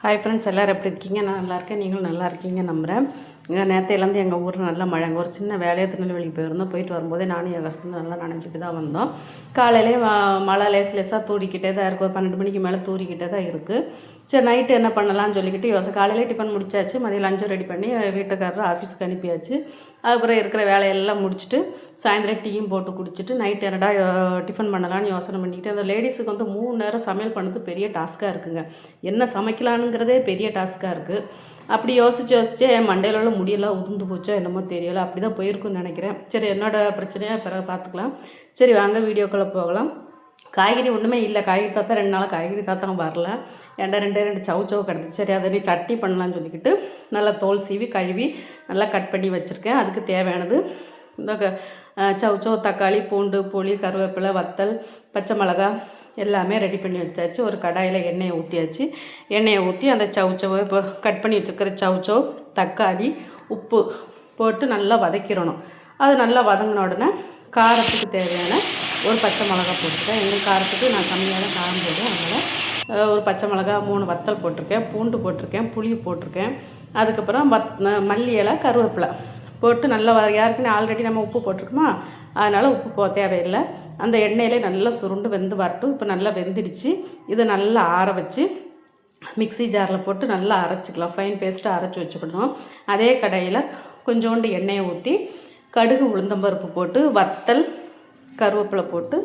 Hi friends, எல்லோரும் எப்படி இருக்கீங்க? நான் நல்லா இருக்கேன், நீங்களும் நல்லா இருக்கீங்க நம்புகிறேன். நேற்றையிலேருந்து எங்கள் ஊரில் நல்ல மழை. ஒரு சின்ன வேலையை திருநெல்வேலிக்கு போயிருந்தோம். போயிட்டு வரும்போதே நானும் என் ஹஸ்பண்ட் நல்லா நனைஞ்சிட்டு தான் வந்தோம். காலையிலே மழை லேசாக தூரிக்கிட்டே தான் இருக்குது. 12 மணிக்கு மேலே தூரிக்கிட்டே தான் இருக்குது. சரி, நைட்டு என்ன பண்ணலாம்னு சொல்லிக்கிட்டு காலையிலே டிஃபன் முடிச்சாச்சு. மதியம் லஞ்சம் ரெடி பண்ணி வீட்டுக்காரர் ஆஃபீஸுக்கு அனுப்பியாச்சு. அதுக்கப்புறம் இருக்கிற வேலையெல்லாம் முடிச்சுட்டு சாயந்தரம் டீயும் போட்டு குடிச்சிட்டு நைட்டு என்னடா டிஃபன் பண்ணலான்னு யோசனை பண்ணிக்கிட்டு, அந்த லேடிஸுக்கு 3 நேரம் சமையல் பண்ணுறது பெரிய டாஸ்க்காக இருக்குங்க. என்ன சமைக்கலானுங்கிறதே பெரிய டாஸ்க்காக இருக்குது. அப்படி யோசிச்சு என் மண்டையில் உள்ள முடியெல்லாம் உதிர்ந்து போச்சோ என்னமோ தெரியலை. அப்படி தான் போயிருக்குன்னு நினைக்கிறேன். சரி, என்னோடய பிரச்சனையாக பிறகு பார்த்துக்கலாம். சரி, வாங்க வீடியோக்குள்ளே போகலாம். காய்கறி ஒன்றுமே இல்லை. காய்கறி தாத்தா 2 நாளாக காய்கறி தாத்தாவும் வரல. என்கிட்ட 2 சவு கிடந்துச்சு. சரி, அதை நீ சட்னி பண்ணலான்னு சொல்லிக்கிட்டு நல்லா தோல் சீவி கழுவி நல்லா கட் பண்ணி வச்சுருக்கேன். அதுக்கு தேவையானது இந்த சவு தக்காளி, பூண்டு, புளி, கருவேப்பிலை, வத்தல், பச்சை மிளகா எல்லாமே ரெடி பண்ணி வச்சாச்சு. ஒரு கடாயில் எண்ணெயை ஊற்றியாச்சு. எண்ணெயை ஊற்றி அந்த சவுச்சவை இப்போ கட் பண்ணி வச்சுருக்கிற சவுச்சோ, தக்காளி, உப்பு போட்டு நல்லா வதக்கிடணும். அது நல்லா வதங்கின உடனே காரத்துக்கு தேவையான ஒரு பச்சை மிளகா போட்டுருக்கேன். எங்கள் காரத்துக்கு நான் கம்மியாக தான் காரம் போடுவேன். அதனால் ஒரு பச்சை மிளகா, 3 வத்தல் போட்டிருக்கேன், பூண்டு போட்டிருக்கேன், புளி போட்டிருக்கேன். அதுக்கப்புறம் மல்லி இலை, கருவேப்பிலை போட்டு நல்லா யாருக்குன்னு ஆல்ரெடி நம்ம உப்பு போட்டிருக்கோமா, அதனால் உப்பு தேவையில்லை. அந்த எண்ணெயிலே நல்லா சுருண்டு வெந்து வரட்டும். இப்போ நல்லா வெந்துடுச்சு. இதை நல்லா ஆற வச்சு மிக்ஸி ஜாரில் போட்டு நல்லா அரைச்சிக்கலாம். ஃபைன் பேஸ்ட்டாக அரைச்சி வச்சுக்கணும். அதே கடாயில் கொஞ்சோண்டு எண்ணெயை ஊற்றி கடுகு, உளுந்தம்பருப்பு போட்டு வத்தல், கருவேப்பிலை போட்டு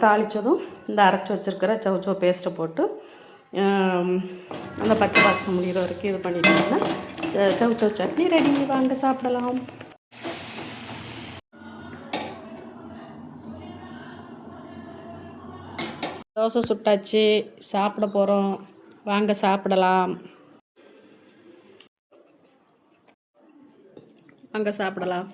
தாளித்ததும் இந்த அரைச்சி வச்சுருக்கிற சவுச்சோ பேஸ்ட்டை போட்டு அந்த பச்சை வாசனை முடிகிற வரைக்கும் இது பண்ணிட்டோம்னா சவுச்சோ சட்னி ரெடி. வாங்க சாப்பிடலாம். தோசை சுட்டாச்சு, சாப்பிட போகிறோம். வாங்க சாப்பிடலாம். வாங்க சாப்பிடலாம்.